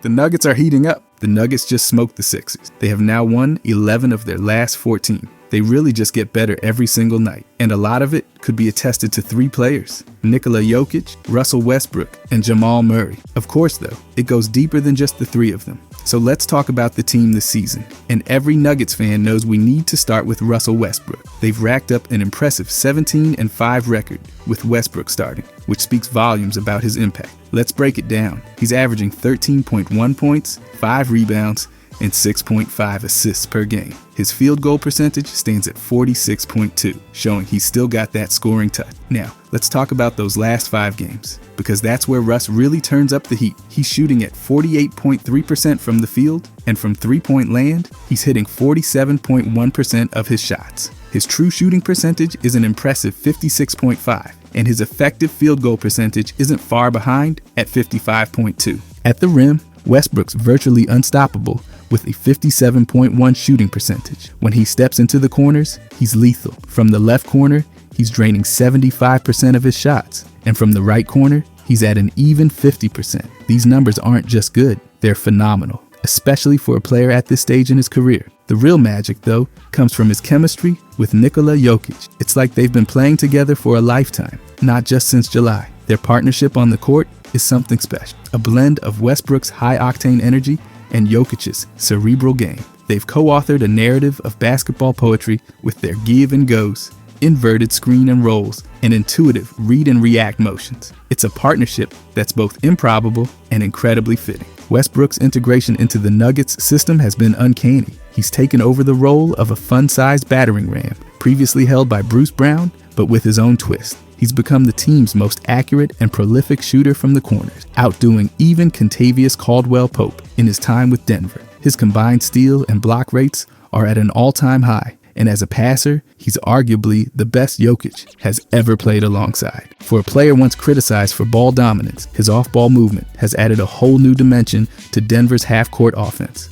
The Nuggets are heating up. The Nuggets just smoked the Sixers. They have now won 11 of their last 14. They really just get better every single night. And a lot of it could be attested to 3 players: Nikola Jokic, Russell Westbrook, and Jamal Murray. Of course, though, it goes deeper than just the 3 of them. So let's talk about the team this season. And every Nuggets fan knows we need to start with Russell Westbrook. They've racked up an impressive 17-5 record with Westbrook starting, which speaks volumes about his impact. Let's break it down. He's averaging 13.1 points, 5 rebounds, and 6.5 assists per game. His field goal percentage stands at 46.2, showing he's still got that scoring touch. Now, let's talk about those last 5 games, because that's where Russ really turns up the heat. He's shooting at 48.3% from the field, and from three-point land, he's hitting 47.1% of his shots. His true shooting percentage is an impressive 56.5, and his effective field goal percentage isn't far behind at 55.2. At the rim, Westbrook's virtually unstoppable with a 57.1 shooting percentage. When he steps into the corners, he's lethal. From the left corner, he's draining 75% of his shots. And from the right corner, he's at an even 50%. These numbers aren't just good, they're phenomenal, especially for a player at this stage in his career. The real magic, though, comes from his chemistry with Nikola Jokic. It's like they've been playing together for a lifetime, not just since July. Their partnership on the court is something special, a blend of Westbrook's high-octane energy and Jokic's cerebral game. They've co-authored a narrative of basketball poetry with their give and goes, inverted screen and rolls, and intuitive read and react motions. It's a partnership that's both improbable and incredibly fitting. Westbrook's integration into the Nuggets system has been uncanny. He's taken over the role of a fun-sized battering ram, previously held by Bruce Braun, but with his own twist. He's become the team's most accurate and prolific shooter from the corners, outdoing even Kentavious Caldwell-Pope in his time with Denver. His combined steal and block rates are at an all-time high, and as a passer, he's arguably the best Jokic has ever played alongside. For a player once criticized for ball dominance, his off-ball movement has added a whole new dimension to Denver's half-court offense.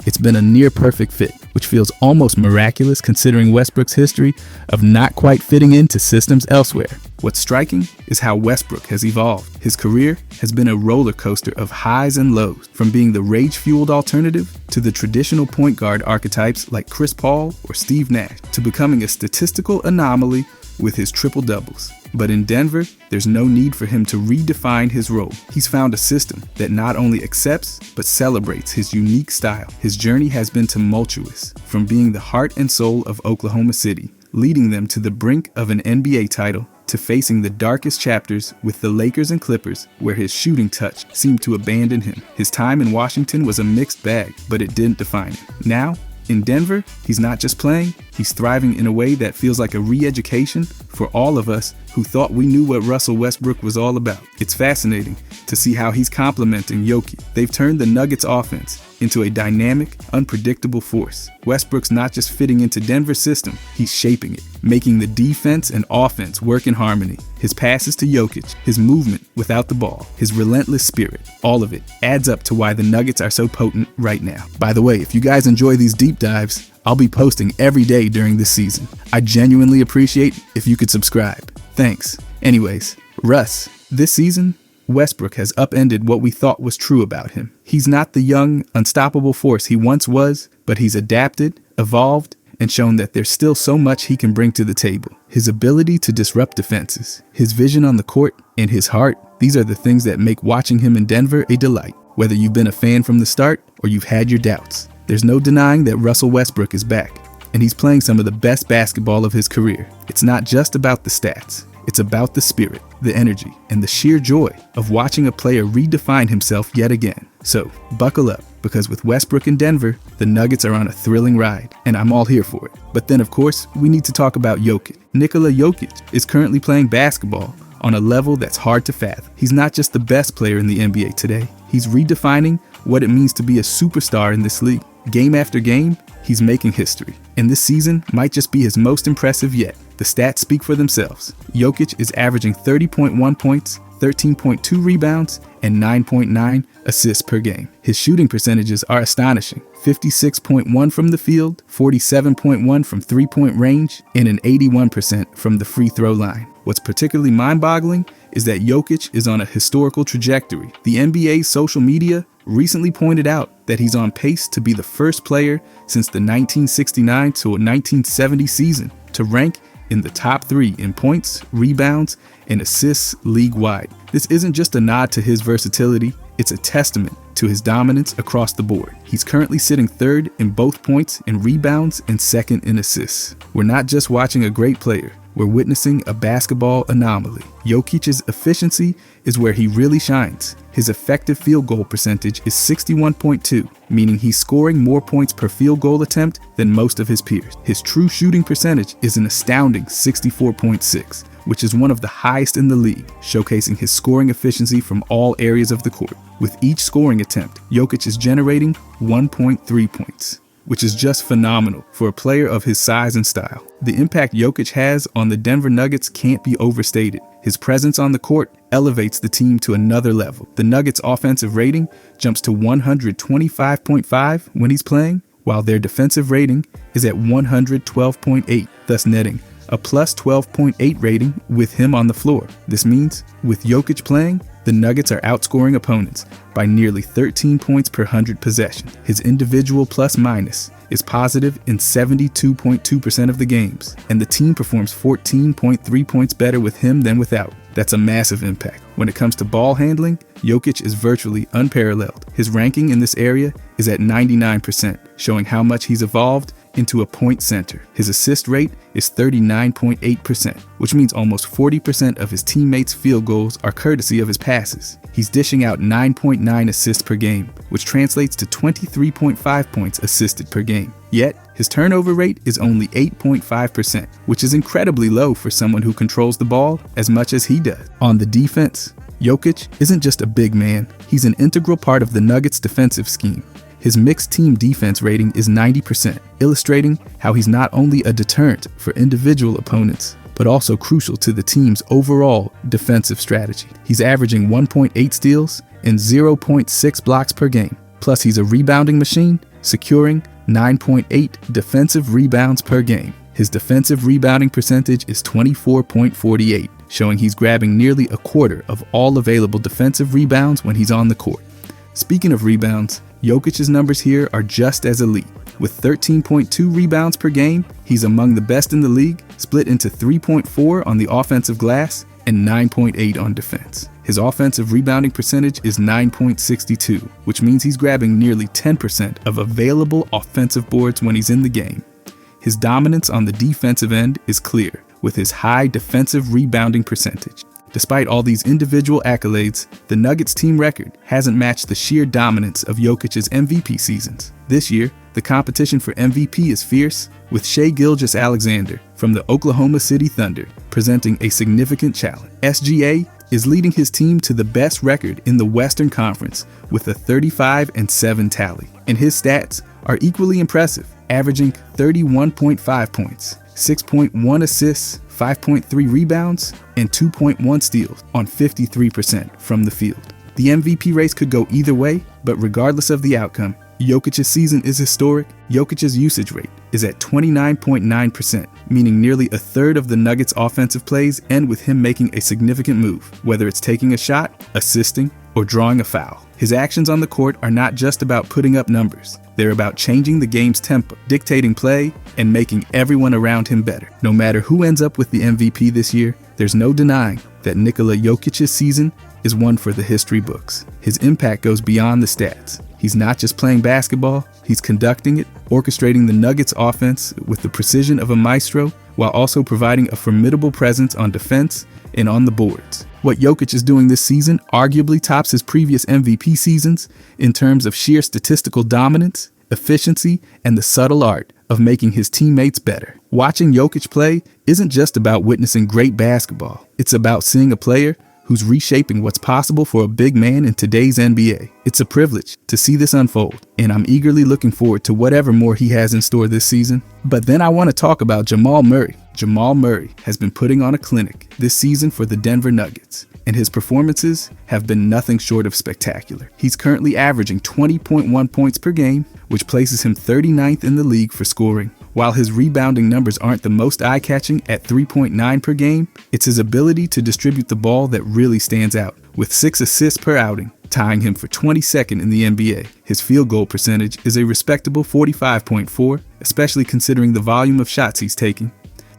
It's been a near-perfect fit, which feels almost miraculous considering Westbrook's history of not quite fitting into systems elsewhere. What's striking is how Westbrook has evolved. His career has been a roller coaster of highs and lows, from being the rage-fueled alternative to the traditional point guard archetypes like Chris Paul or Steve Nash, to becoming a statistical anomaly with his triple-doubles. But in Denver, there's no need for him to redefine his role. He's found a system that not only accepts, but celebrates his unique style. His journey has been tumultuous, from being the heart and soul of Oklahoma City, leading them to the brink of an NBA title, to facing the darkest chapters with the Lakers and Clippers, where his shooting touch seemed to abandon him. His time in Washington was a mixed bag, but it didn't define him. Now, in Denver, he's not just playing, he's thriving in a way that feels like a re-education for all of us who thought we knew what Russell Westbrook was all about. It's fascinating to see how he's complementing Jokic. They've turned the Nuggets offense into a dynamic, unpredictable force. Westbrook's not just fitting into Denver's system, he's shaping it, making the defense and offense work in harmony. His passes to Jokic, his movement without the ball, his relentless spirit, all of it adds up to why the Nuggets are so potent right now. By the way, if you guys enjoy these deep dives, I'll be posting every day during this season. I genuinely appreciate if you could subscribe. Thanks. Anyways, Russ, this season, Westbrook has upended what we thought was true about him. He's not the young, unstoppable force he once was, but he's adapted, evolved, and shown that there's still so much he can bring to the table. His ability to disrupt defenses, his vision on the court, and his heart, these are the things that make watching him in Denver a delight. Whether you've been a fan from the start or you've had your doubts, there's no denying that Russell Westbrook is back, and he's playing some of the best basketball of his career. It's not just about the stats. It's about the spirit, the energy, and the sheer joy of watching a player redefine himself yet again. So, buckle up, because with Westbrook in Denver, the Nuggets are on a thrilling ride, and I'm all here for it. But then, of course, we need to talk about Jokic. Nikola Jokic is currently playing basketball on a level that's hard to fathom. He's not just the best player in the NBA today. He's redefining what it means to be a superstar in this league. Game after game, he's making history. And this season might just be his most impressive yet. The stats speak for themselves. Jokic is averaging 30.1 points, 13.2 rebounds, and 9.9 assists per game. His shooting percentages are astonishing. 56.1 from the field, 47.1 from three-point range, and an 81% from the free throw line. What's particularly mind-boggling is that Jokic is on a historical trajectory. The NBA's social media recently pointed out that he's on pace to be the first player since the 1969 to 1970 season to rank in the top 3 in points, rebounds, and assists league-wide. This isn't just a nod to his versatility, it's a testament to his dominance across the board. He's currently sitting 3rd in both points and rebounds and 2nd in assists. We're not just watching a great player, we're witnessing a basketball anomaly. Jokic's efficiency is where he really shines. His effective field goal percentage is 61.2, meaning he's scoring more points per field goal attempt than most of his peers. His true shooting percentage is an astounding 64.6, which is one of the highest in the league, showcasing his scoring efficiency from all areas of the court. With each scoring attempt, Jokic is generating 1.3 points, which is just phenomenal for a player of his size and style. The impact Jokic has on the Denver Nuggets can't be overstated. His presence on the court elevates the team to another level. The Nuggets' offensive rating jumps to 125.5 when he's playing, while their defensive rating is at 112.8, thus netting a plus 12.8 rating with him on the floor. This means, with Jokic playing, the Nuggets are outscoring opponents by nearly 13 points per 100 possessions. His individual plus-minus is positive in 72.2% of the games, and the team performs 14.3 points better with him than without. That's a massive impact. When it comes to ball handling, Jokic is virtually unparalleled. His ranking in this area is at 99%, showing how much he's evolved into a point center. His assist rate is 39.8%, which means almost 40% of his teammates' field goals are courtesy of his passes. He's dishing out 9.9 assists per game, which translates to 23.5 points assisted per game. Yet, his turnover rate is only 8.5%, which is incredibly low for someone who controls the ball as much as he does. On the defense, Jokic isn't just a big man, he's an integral part of the Nuggets' defensive scheme. His mixed team defense rating is 90%, illustrating how he's not only a deterrent for individual opponents, but also crucial to the team's overall defensive strategy. He's averaging 1.8 steals and 0.6 blocks per game. Plus, he's a rebounding machine, securing 9.8 defensive rebounds per game. His defensive rebounding percentage is 24.48, showing he's grabbing nearly a quarter of all available defensive rebounds when he's on the court. Speaking of rebounds, Jokic's numbers here are just as elite. With 13.2 rebounds per game, he's among the best in the league, split into 3.4 on the offensive glass and 9.8 on defense. His offensive rebounding percentage is 9.62, which means he's grabbing nearly 10% of available offensive boards when he's in the game. His dominance on the defensive end is clear, with his high defensive rebounding percentage. Despite all these individual accolades, the Nuggets team record hasn't matched the sheer dominance of Jokic's MVP seasons. This year, the competition for MVP is fierce, with Shai Gilgeous-Alexander from the Oklahoma City Thunder presenting a significant challenge. SGA is leading his team to the best record in the Western Conference with a 35-7 tally, and his stats are equally impressive, averaging 31.5 points, 6.1 assists, 5.3 rebounds, and 2.1 steals on 53% from the field. The MVP race could go either way, but regardless of the outcome, Jokic's season is historic. Jokic's usage rate is at 29.9%, meaning nearly a third of the Nuggets' offensive plays end with him making a significant move, whether it's taking a shot, assisting, or drawing a foul. His actions on the court are not just about putting up numbers. They're about changing the game's tempo, dictating play, and making everyone around him better. No matter who ends up with the MVP this year, there's no denying that Nikola Jokic's season is one for the history books. His impact goes beyond the stats. He's not just playing basketball, he's conducting it, orchestrating the Nuggets offense with the precision of a maestro, while also providing a formidable presence on defense and on the boards. What Jokic is doing this season arguably tops his previous MVP seasons in terms of sheer statistical dominance, efficiency, and the subtle art of making his teammates better. Watching Jokic play isn't just about witnessing great basketball. It's about seeing a player who's reshaping what's possible for a big man in today's NBA. It's a privilege to see this unfold, and I'm eagerly looking forward to whatever more he has in store this season. But then I want to talk about Jamal Murray. Jamal Murray has been putting on a clinic this season for the Denver Nuggets, and his performances have been nothing short of spectacular. He's currently averaging 20.1 points per game, which places him 39th in the league for scoring. While his rebounding numbers aren't the most eye-catching at 3.9 per game, it's his ability to distribute the ball that really stands out. with 6 assists per outing, tying him for 22nd in the NBA. His field goal percentage is a respectable 45.4, especially considering the volume of shots he's taking.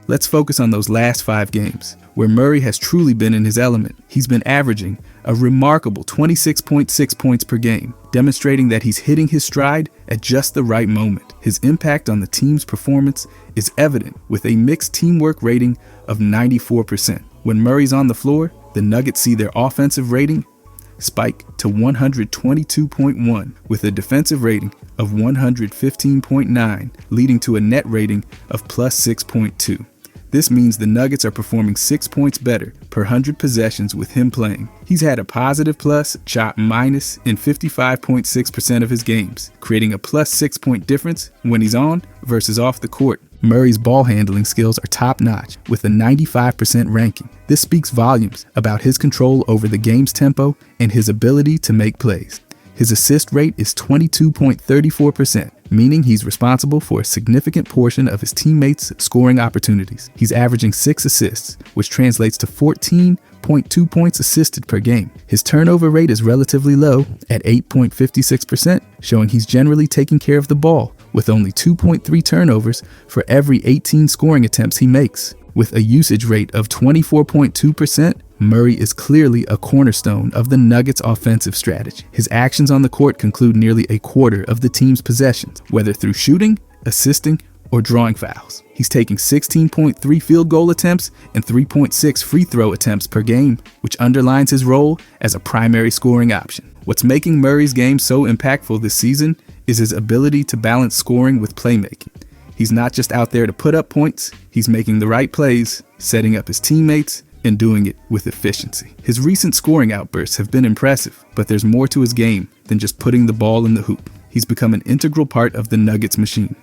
Let's focus on those last 5 games, where Murray has truly been in his element. He's been averaging a remarkable 26.6 points per game, demonstrating that he's hitting his stride at just the right moment. His impact on the team's performance is evident with a mixed teamwork rating of 94%. When Murray's on the floor, the Nuggets see their offensive rating spike to 122.1 with a defensive rating of 115.9, leading to a net rating of plus 6.2. This means the Nuggets are performing 6 points better per 100 possessions with him playing. He's had a positive plus, shot minus in 55.6% of his games, creating a plus 6 point difference when he's on versus off the court. Murray's ball handling skills are top-notch with a 95% ranking. This speaks volumes about his control over the game's tempo and his ability to make plays. His assist rate is 22.34%, meaning he's responsible for a significant portion of his teammates' scoring opportunities. He's averaging 6 assists, which translates to 14.2 points assisted per game. His turnover rate is relatively low at 8.56%, showing he's generally taking care of the ball, with only 2.3 turnovers for every 18 scoring attempts he makes. With a usage rate of 24.2%, Murray is clearly a cornerstone of the Nuggets' offensive strategy. His actions on the court conclude nearly a quarter of the team's possessions, whether through shooting, assisting, or drawing fouls. He's taking 16.3 field goal attempts and 3.6 free throw attempts per game, which underlines his role as a primary scoring option. What's making Murray's game so impactful this season is his ability to balance scoring with playmaking. He's not just out there to put up points, he's making the right plays, setting up his teammates, and doing it with efficiency. His recent scoring outbursts have been impressive, but there's more to his game than just putting the ball in the hoop. He's become an integral part of the Nuggets machine,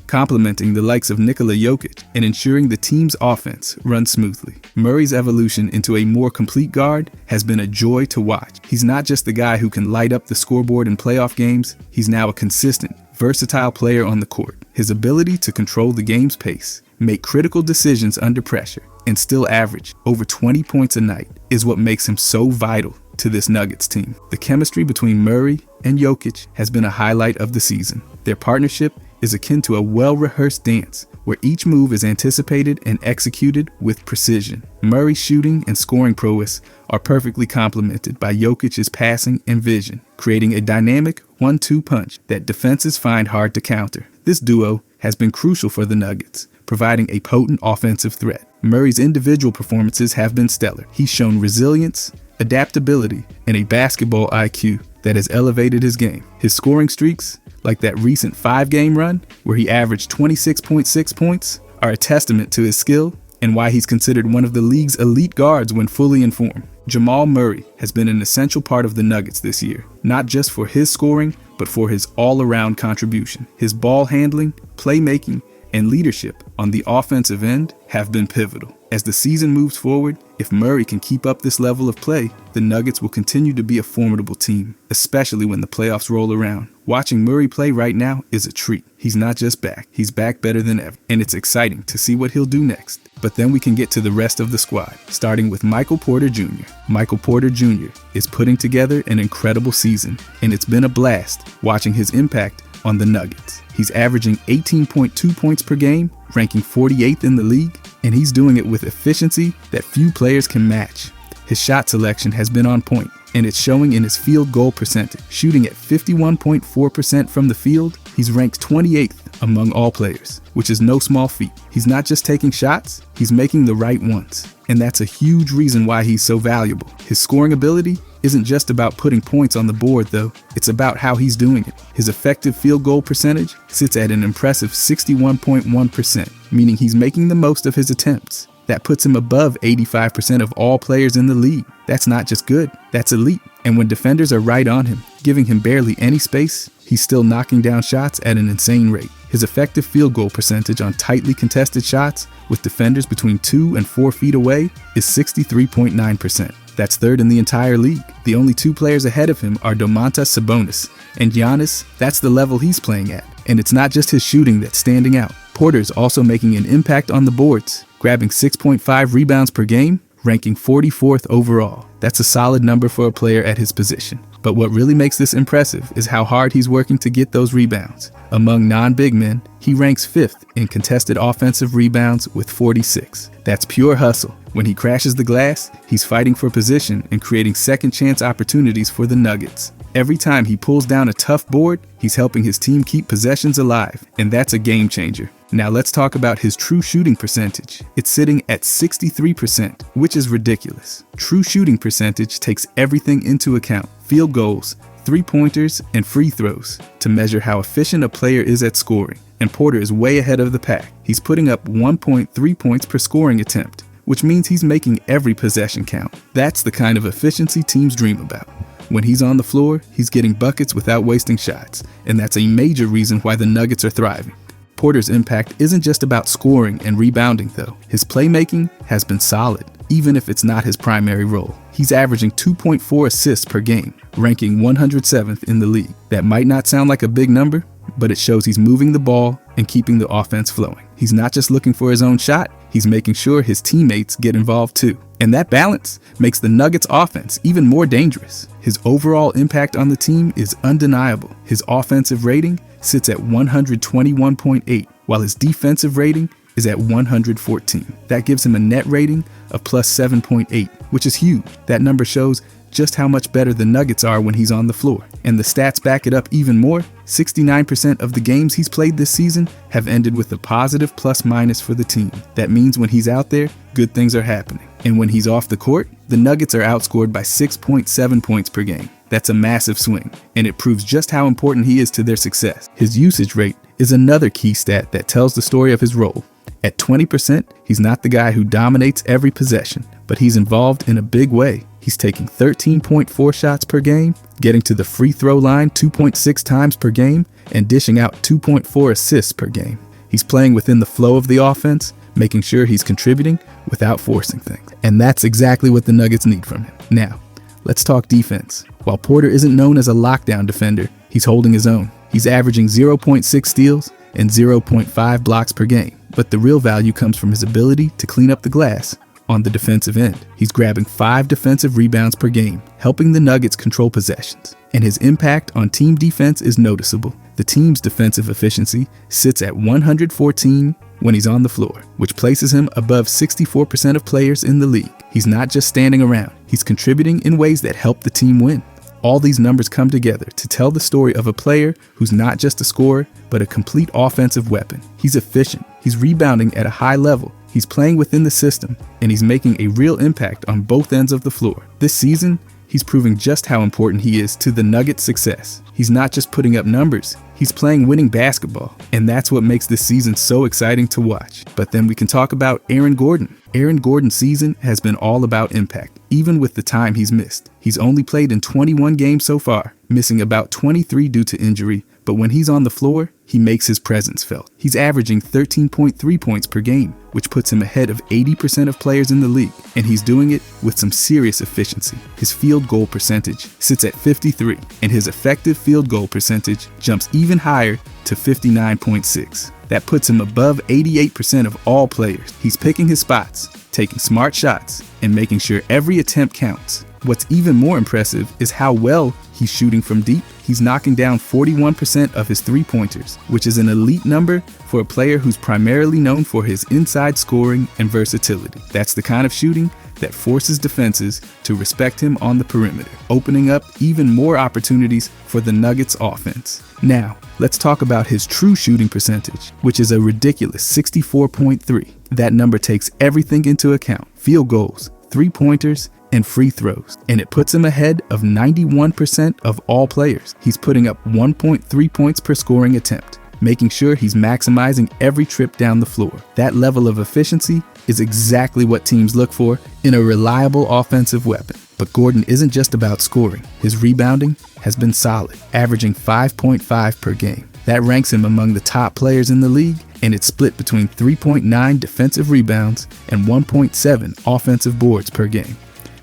complementing the likes of Nikola Jokic and ensuring the team's offense runs smoothly. Murray's evolution into a more complete guard has been a joy to watch. He's not just the guy who can light up the scoreboard in playoff games, he's now a consistent, versatile player on the court. His ability to control the game's pace, make critical decisions under pressure, and still average over 20 points a night is what makes him so vital to this Nuggets team. The chemistry between Murray and Jokic has been a highlight of the season. Their partnership is akin to a well-rehearsed dance where each move is anticipated and executed with precision. Murray's shooting and scoring prowess are perfectly complemented by Jokic's passing and vision, creating a dynamic 1-2 punch that defenses find hard to counter. This duo has been crucial for the Nuggets, providing a potent offensive threat. Murray's individual performances have been stellar. He's shown resilience, adaptability, and a basketball IQ that has elevated his game. His scoring streaks, like that recent 5-game run where he averaged 26.6 points, are a testament to his skill and why he's considered one of the league's elite guards when fully in form. Jamal Murray has been an essential part of the Nuggets this year, not just for his scoring, but for his all-around contribution. His ball handling, playmaking, and leadership on the offensive end have been pivotal. As the season moves forward, if Murray can keep up this level of play, the Nuggets will continue to be a formidable team, especially when the playoffs roll around. Watching Murray play right now is a treat. He's not just back, he's back better than ever, and it's exciting to see what he'll do next. But then we can get to the rest of the squad, starting with Michael Porter Jr. Michael Porter Jr. is putting together an incredible season, and it's been a blast watching his impact on the Nuggets. He's averaging 18.2 points per game, ranking 48th in the league, and he's doing it with efficiency that few players can match. His shot selection has been on point, and it's showing in his field goal percentage. Shooting at 51.4% from the field, he's ranked 28th among all players, which is no small feat. He's not just taking shots, he's making the right ones, and that's a huge reason why he's so valuable. His scoring ability isn't just about putting points on the board though, it's about how he's doing it. His effective field goal percentage sits at an impressive 61.1%, meaning he's making the most of his attempts. That puts him above 85% of all players in the league. That's not just good, that's elite. And when defenders are right on him, giving him barely any space, he's still knocking down shots at an insane rate. His effective field goal percentage on tightly contested shots with defenders between 2 and 4 feet away is 63.9%. That's third in the entire league. The only 2 players ahead of him are Domantas Sabonis, and Giannis, that's the level he's playing at. And it's not just his shooting that's standing out. Porter's also making an impact on the boards, grabbing 6.5 rebounds per game, ranking 44th overall. That's a solid number for a player at his position. But what really makes this impressive is how hard he's working to get those rebounds. Among non-big men, he ranks 5th in contested offensive rebounds with 46. That's pure hustle. When he crashes the glass, he's fighting for position and creating second-chance opportunities for the Nuggets. Every time he pulls down a tough board, he's helping his team keep possessions alive, and that's a game changer. Now let's talk about his true shooting percentage. It's sitting at 63%, which is ridiculous. True shooting percentage takes everything into account: field goals, three-pointers, and free throws to measure how efficient a player is at scoring. And Porter is way ahead of the pack. He's putting up 1.3 points per scoring attempt, which means he's making every possession count. That's the kind of efficiency teams dream about. When he's on the floor, he's getting buckets without wasting shots, and that's a major reason why the Nuggets are thriving. Porter's impact isn't just about scoring and rebounding, though. His playmaking has been solid, even if it's not his primary role. He's averaging 2.4 assists per game, ranking 107th in the league. That might not sound like a big number, but it shows he's moving the ball and keeping the offense flowing. He's not just looking for his own shot, he's making sure his teammates get involved too. And that balance makes the Nuggets' offense even more dangerous. His overall impact on the team is undeniable. His offensive rating sits at 121.8, while his defensive rating is at 114. That gives him a net rating of plus 7.8, which is huge. That number shows just how much better the Nuggets are when he's on the floor. And the stats back it up even more. 69% of the games he's played this season have ended with a positive plus-minus for the team. That means when he's out there, good things are happening. And when he's off the court, the Nuggets are outscored by 6.7 points per game. That's a massive swing, and it proves just how important he is to their success. His usage rate is another key stat that tells the story of his role. At 20%, he's not the guy who dominates every possession, but he's involved in a big way. He's taking 13.4 shots per game, getting to the free throw line 2.6 times per game, and dishing out 2.4 assists per game. He's playing within the flow of the offense, making sure he's contributing without forcing things. And that's exactly what the Nuggets need from him. Now, let's talk defense. While Porter isn't known as a lockdown defender, he's holding his own. He's averaging 0.6 steals and 0.5 blocks per game. But the real value comes from his ability to clean up the glass on the defensive end. He's grabbing 5 defensive rebounds per game, helping the Nuggets control possessions. And his impact on team defense is noticeable. The team's defensive efficiency sits at 114 when he's on the floor, which places him above 64% of players in the league. He's not just standing around, he's contributing in ways that help the team win. All these numbers come together to tell the story of a player who's not just a scorer, but a complete offensive weapon. He's efficient, he's rebounding at a high level, he's playing within the system, and he's making a real impact on both ends of the floor. This season, he's proving just how important he is to the Nuggets' success. He's not just putting up numbers, he's playing winning basketball, and that's what makes this season so exciting to watch. But then we can talk about Aaron Gordon. Aaron Gordon's season has been all about impact, even with the time he's missed. He's only played in 21 games so far, missing about 23 due to injury, but when he's on the floor, he makes his presence felt. He's averaging 13.3 points per game, which puts him ahead of 80% of players in the league, and he's doing it with some serious efficiency. His field goal percentage sits at 53, and his effective field goal percentage jumps even higher to 59.6. That puts him above 88% of all players. He's picking his spots, taking smart shots, and making sure every attempt counts. What's even more impressive is how well he's shooting from deep. He's knocking down 41% of his three-pointers, which is an elite number for a player who's primarily known for his inside scoring and versatility. That's the kind of shooting that forces defenses to respect him on the perimeter, opening up even more opportunities for the Nuggets offense. Now, let's talk about his true shooting percentage, which is a ridiculous 64.3. That number takes everything into account: field goals, three-pointers, and free throws, and it puts him ahead of 91% of all players. He's putting up 1.3 points per scoring attempt, making sure he's maximizing every trip down the floor. That level of efficiency is exactly what teams look for in a reliable offensive weapon. But Gordon isn't just about scoring. His rebounding has been solid, averaging 5.5 per game. That ranks him among the top players in the league, and it's split between 3.9 defensive rebounds and 1.7 offensive boards per game.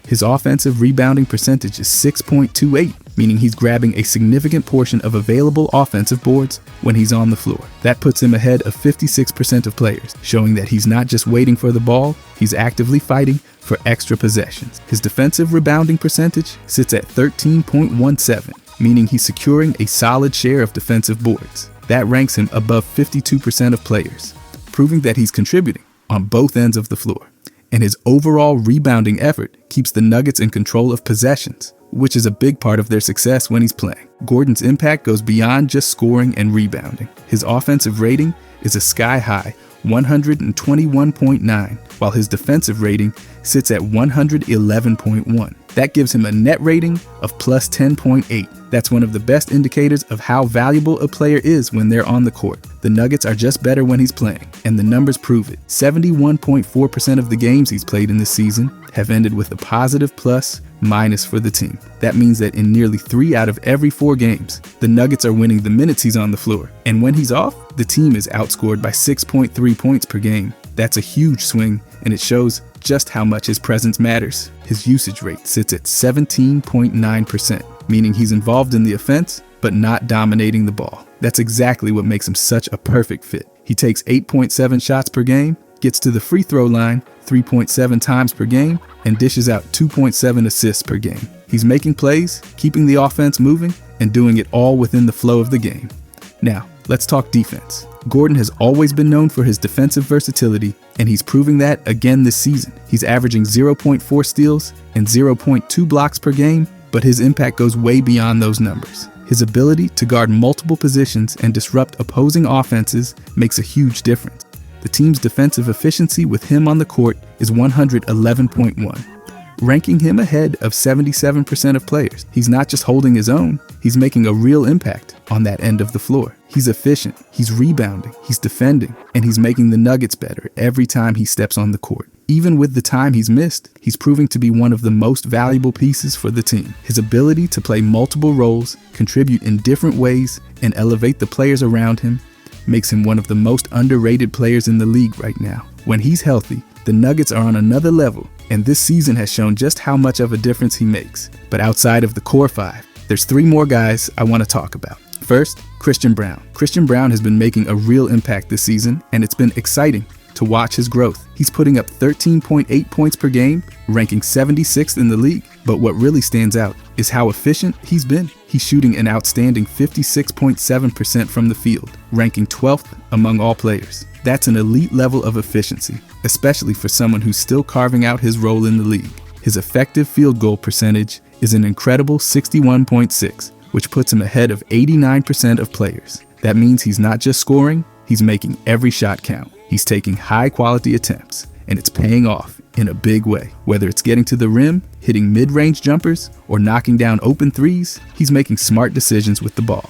His offensive rebounding percentage is 6.28, meaning he's grabbing a significant portion of available offensive boards when he's on the floor. That puts him ahead of 56% of players, showing that he's not just waiting for the ball, he's actively fighting for extra possessions. His defensive rebounding percentage sits at 13.17, meaning he's securing a solid share of defensive boards. That ranks him above 52% of players, proving that he's contributing on both ends of the floor. And his overall rebounding effort keeps the Nuggets in control of possessions, which is a big part of their success when he's playing. Gordon's impact goes beyond just scoring and rebounding. His offensive rating is a sky-high 121.9, while his defensive rating sits at 111.1. That gives him a net rating of plus 10.8. That's one of the best indicators of how valuable a player is when they're on the court. The Nuggets are just better when he's playing, and the numbers prove it. 71.4% of the games he's played in this season have ended with a positive plus/minus for the team. That means that in nearly 3 out of every 4 games, the Nuggets are winning the minutes he's on the floor. And when he's off, the team is outscored by 6.3 points per game. That's a huge swing, and it shows just how much his presence matters. His usage rate sits at 17.9%, meaning he's involved in the offense, but not dominating the ball. That's exactly what makes him such a perfect fit. He takes 8.7 shots per game, gets to the free throw line 3.7 times per game, and dishes out 2.7 assists per game. He's making plays, keeping the offense moving, and doing it all within the flow of the game. Now, let's talk defense. Gordon has always been known for his defensive versatility, and he's proving that again this season. He's averaging 0.4 steals and 0.2 blocks per game, but his impact goes way beyond those numbers. His ability to guard multiple positions and disrupt opposing offenses makes a huge difference. The team's defensive efficiency with him on the court is 111.1, ranking him ahead of 77% of players. He's not just holding his own, he's making a real impact on that end of the floor. He's efficient, he's rebounding, he's defending, and he's making the Nuggets better every time he steps on the court. Even with the time he's missed, he's proving to be one of the most valuable pieces for the team. His ability to play multiple roles, contribute in different ways, and elevate the players around him makes him one of the most underrated players in the league right now. When he's healthy, the Nuggets are on another level, and this season has shown just how much of a difference he makes. But outside of the core 5, there's 3 more guys I want to talk about. First, Christian Braun. Christian Braun has been making a real impact this season, and it's been exciting to watch his growth. He's putting up 13.8 points per game, ranking 76th in the league. But what really stands out is how efficient he's been. He's shooting an outstanding 56.7% from the field, ranking 12th among all players. That's an elite level of efficiency, especially for someone who's still carving out his role in the league. His effective field goal percentage is an incredible 61.6, which puts him ahead of 89% of players. That means he's not just scoring, he's making every shot count. He's taking high-quality attempts, and it's paying off in a big way. Whether it's getting to the rim, hitting mid-range jumpers, or knocking down open threes, he's making smart decisions with the ball.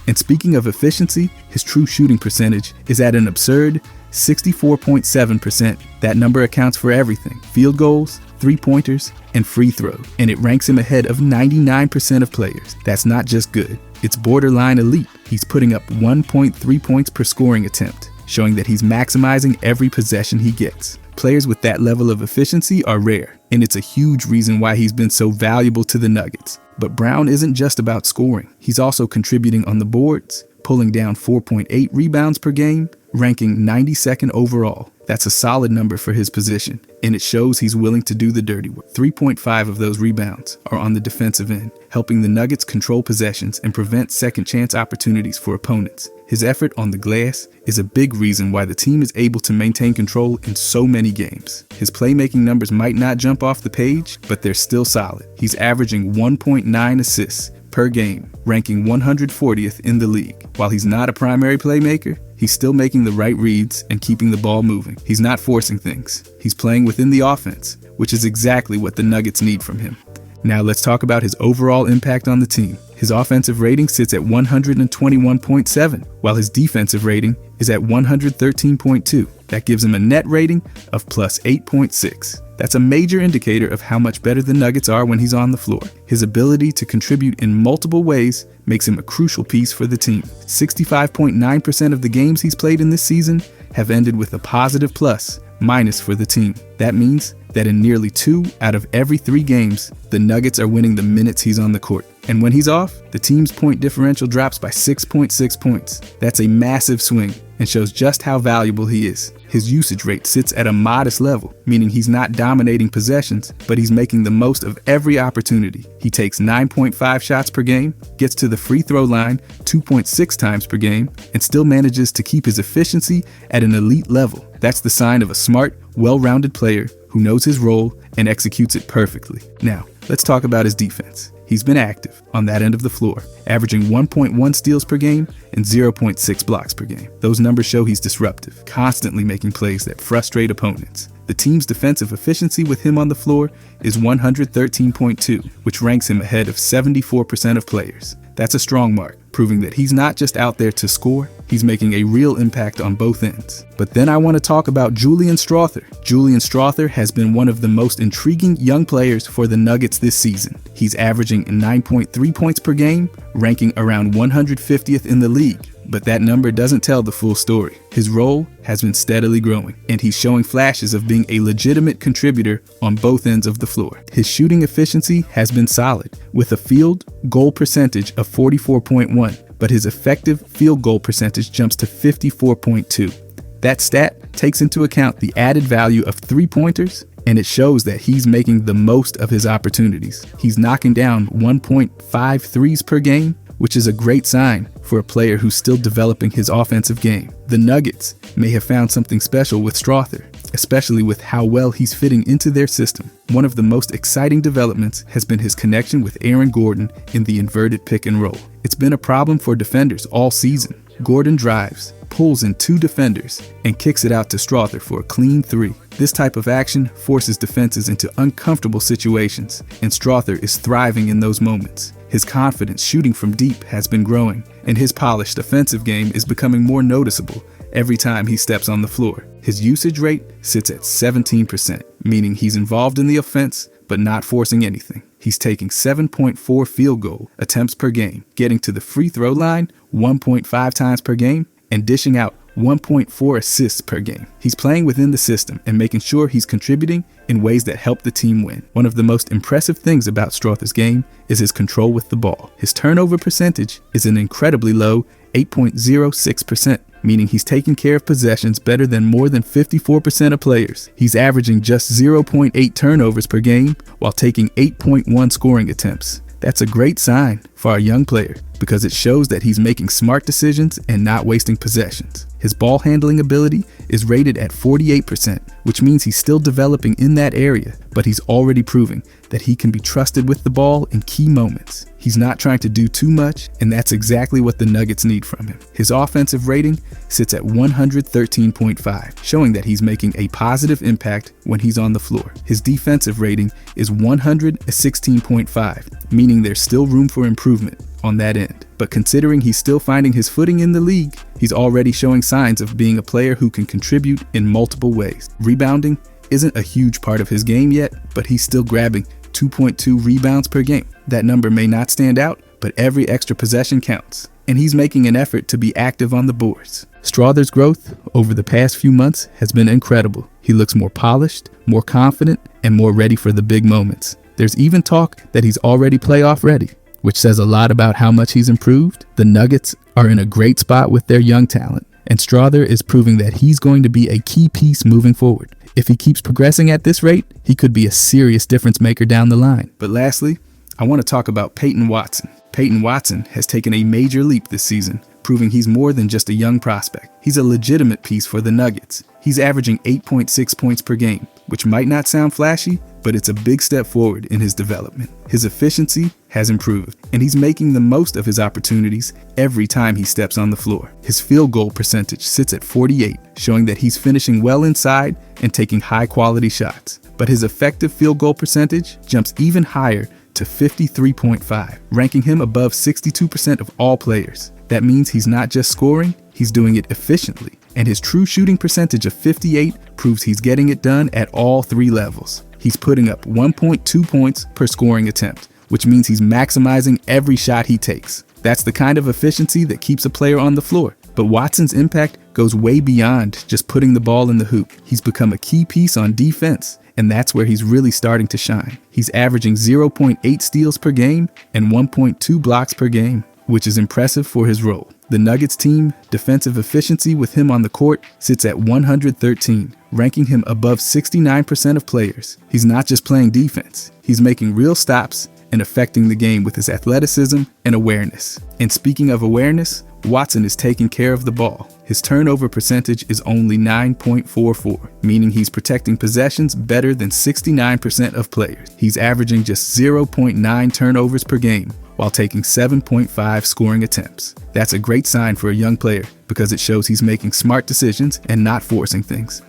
And speaking of efficiency, his true shooting percentage is at an absurd 64.7%. That number accounts for everything: field goals, three-pointers, and free throws. And it ranks him ahead of 99% of players. That's not just good, it's borderline elite. He's putting up 1.3 points per scoring attempt, showing that he's maximizing every possession he gets. Players with that level of efficiency are rare, and it's a huge reason why he's been so valuable to the Nuggets. But Braun isn't just about scoring. He's also contributing on the boards, pulling down 4.8 rebounds per game, ranking 92nd overall. That's a solid number for his position, and it shows he's willing to do the dirty work. 3.5 of those rebounds are on the defensive end, helping the Nuggets control possessions and prevent second-chance opportunities for opponents. His effort on the glass is a big reason why the team is able to maintain control in so many games. His playmaking numbers might not jump off the page, but they're still solid. He's averaging 1.9 assists per game, ranking 140th in the league. While he's not a primary playmaker, he's still making the right reads and keeping the ball moving. He's not forcing things. He's playing within the offense, which is exactly what the Nuggets need from him. Now let's talk about his overall impact on the team. His offensive rating sits at 121.7, while his defensive rating is at 113.2. That gives him a net rating of plus 8.6. That's a major indicator of how much better the Nuggets are when he's on the floor. His ability to contribute in multiple ways makes him a crucial piece for the team. 65.9% of the games he's played in this season have ended with a positive plus/minus for the team. That means that in nearly 2 out of every 3 games, the Nuggets are winning the minutes he's on the court. And when he's off, the team's point differential drops by 6.6 points. That's a massive swing and shows just how valuable he is. His usage rate sits at a modest level, meaning he's not dominating possessions, but he's making the most of every opportunity. He takes 9.5 shots per game, gets to the free throw line 2.6 times per game, and still manages to keep his efficiency at an elite level. That's the sign of a smart, well-rounded player who knows his role and executes it perfectly. Now, let's talk about his defense. He's been active on that end of the floor, averaging 1.1 steals per game and 0.6 blocks per game. Those numbers show he's disruptive, constantly making plays that frustrate opponents. The team's defensive efficiency with him on the floor is 113.2, which ranks him ahead of 74% of players. That's a strong mark, proving that he's not just out there to score, he's making a real impact on both ends. But then I want to talk about Julian Strawther. Julian Strawther has been one of the most intriguing young players for the Nuggets this season. He's averaging 9.3 points per game, ranking around 150th in the league. But that number doesn't tell the full story. His role has been steadily growing, and he's showing flashes of being a legitimate contributor on both ends of the floor. His shooting efficiency has been solid, with a field goal percentage of 44.1, but his effective field goal percentage jumps to 54.2. That stat takes into account the added value of three-pointers, and it shows that he's making the most of his opportunities. He's knocking down 1.5 threes per game, which is a great sign for a player who's still developing his offensive game. The Nuggets may have found something special with Strawther, especially with how well he's fitting into their system. One of the most exciting developments has been his connection with Aaron Gordon in the inverted pick and roll. It's been a problem for defenders all season. Gordon drives, pulls in two defenders, and kicks it out to Strawther for a clean three. This type of action forces defenses into uncomfortable situations, and Strawther is thriving in those moments. His confidence shooting from deep has been growing, and his polished offensive game is becoming more noticeable every time he steps on the floor. His usage rate sits at 17%, meaning he's involved in the offense, but not forcing anything. He's taking 7.4 field goal attempts per game, getting to the free throw line 1.5 times per game, and dishing out 1.4 assists per game. He's playing within the system and making sure he's contributing in ways that help the team win. One of the most impressive things about Strawther's game is his control with the ball. His turnover percentage is an incredibly low 8.06%, meaning he's taking care of possessions better than more than 54% of players. He's averaging just 0.8 turnovers per game while taking 8.1 scoring attempts. That's a great sign for our young player because it shows that he's making smart decisions and not wasting possessions. His ball handling ability is rated at 48%, which means he's still developing in that area, but he's already proving that he can be trusted with the ball in key moments. He's not trying to do too much, and that's exactly what the Nuggets need from him. His offensive rating sits at 113.5, showing that he's making a positive impact when he's on the floor. His defensive rating is 116.5, meaning there's still room for improvement on that end. But considering he's still finding his footing in the league, he's already showing signs of being a player who can contribute in multiple ways. Rebounding isn't a huge part of his game yet, but he's still grabbing 2.2 rebounds per game. That number may not stand out, but every extra possession counts. And he's making an effort to be active on the boards. Strawther's growth over the past few months has been incredible. He looks more polished, more confident, and more ready for the big moments. There's even talk that he's already playoff ready, which says a lot about how much he's improved. The Nuggets are in a great spot with their young talent, and Strawther is proving that he's going to be a key piece moving forward. If he keeps progressing at this rate, he could be a serious difference maker down the line. But lastly, I want to talk about Payton Watson. Payton Watson has taken a major leap this season, proving he's more than just a young prospect. He's a legitimate piece for the Nuggets. He's averaging 8.6 points per game, which might not sound flashy, but it's a big step forward in his development. His efficiency has improved, and he's making the most of his opportunities every time he steps on the floor. His field goal percentage sits at 48, showing that he's finishing well inside and taking high-quality shots. But his effective field goal percentage jumps even higher to 53.5, ranking him above 62% of all players. That means he's not just scoring, he's doing it efficiently. And his true shooting percentage of 58 proves he's getting it done at all three levels. He's putting up 1.2 points per scoring attempt, which means he's maximizing every shot he takes. That's the kind of efficiency that keeps a player on the floor, But Watson's impact goes way beyond just putting the ball in the hoop. He's become a key piece on defense, and that's where he's really starting to shine. He's averaging 0.8 steals per game and 1.2 blocks per game, which is impressive for his role. The Nuggets team defensive efficiency with him on the court sits at 113, ranking him above 69% of players. He's not just playing defense, he's making real stops and affecting the game with his athleticism and awareness. And speaking of awareness, Watson is taking care of the ball. His turnover percentage is only 9.44, meaning he's protecting possessions better than 69% of players. He's averaging just 0.9 turnovers per game, while taking 7.5 scoring attempts. That's a great sign for a young player because it shows he's making smart decisions and not forcing things.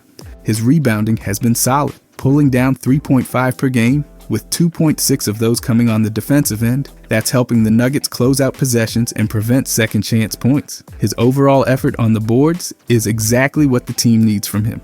His rebounding has been solid, pulling down 3.5 per game, with 2.6 of those coming on the defensive end. That's helping the Nuggets close out possessions and prevent second chance points. His overall effort on the boards is exactly what the team needs from him,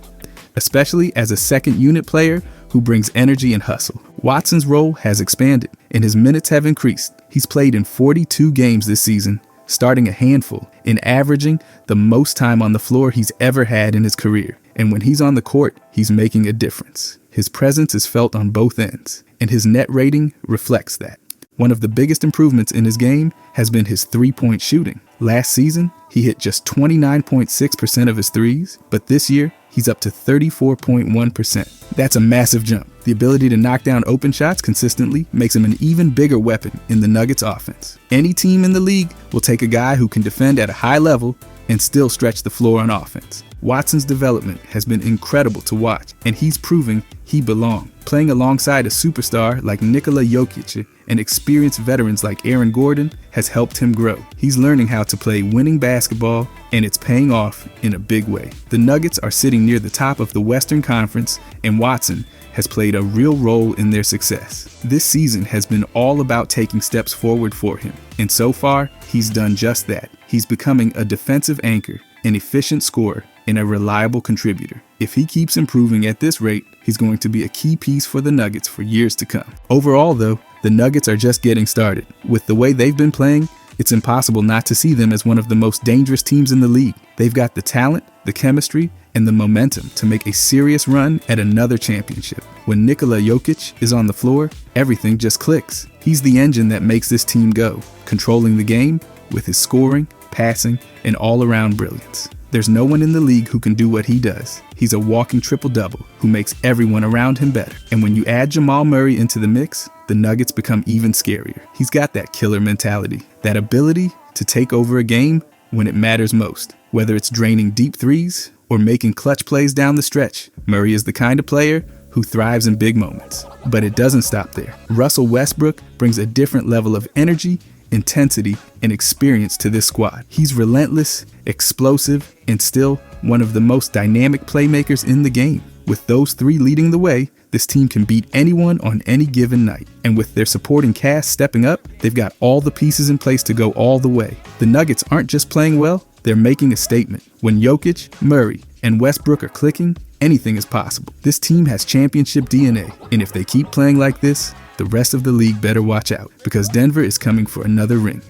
especially as a second unit player who brings energy and hustle. Watson's role has expanded and his minutes have increased. He's played in 42 games this season, starting a handful and averaging the most time on the floor he's ever had in his career. And when he's on the court, he's making a difference. His presence is felt on both ends, and his net rating reflects that. One of the biggest improvements in his game has been his three-point shooting. Last season, he hit just 29.6% of his threes, but this year, he's up to 34.1%. That's a massive jump. The ability to knock down open shots consistently makes him an even bigger weapon in the Nuggets offense. Any team in the league will take a guy who can defend at a high level and still stretch the floor on offense. Watson's development has been incredible to watch, and he's proving he belongs. Playing alongside a superstar like Nikola Jokic and experienced veterans like Aaron Gordon has helped him grow. He's learning how to play winning basketball, and it's paying off in a big way. The Nuggets are sitting near the top of the Western Conference, and Watson has played a real role in their success. This season has been all about taking steps forward for him, and so far, he's done just that. He's becoming a defensive anchor, an efficient scorer, and a reliable contributor. If he keeps improving at this rate, he's going to be a key piece for the Nuggets for years to come. Overall, though, the Nuggets are just getting started. With the way they've been playing, it's impossible not to see them as one of the most dangerous teams in the league. They've got the talent, the chemistry, and the momentum to make a serious run at another championship. When Nikola Jokic is on the floor, everything just clicks. He's the engine that makes this team go, controlling the game with his scoring, passing, and all-around brilliance. There's no one in the league who can do what he does. He's a walking triple-double who makes everyone around him better. And when you add Jamal Murray into the mix, the Nuggets become even scarier. He's got that killer mentality, that ability to take over a game when it matters most. Whether it's draining deep threes or making clutch plays down the stretch, Murray is the kind of player who thrives in big moments. But it doesn't stop there. Russell Westbrook brings a different level of energy, intensity, and experience to this squad. He's relentless, explosive, and still one of the most dynamic playmakers in the game. With those three leading the way, this team can beat anyone on any given night. And with their supporting cast stepping up, they've got all the pieces in place to go all the way. The Nuggets aren't just playing well, they're making a statement. When Jokic, Murray, and Westbrook are clicking, anything is possible. This team has championship DNA, and if they keep playing like this, the rest of the league better watch out, because Denver is coming for another ring.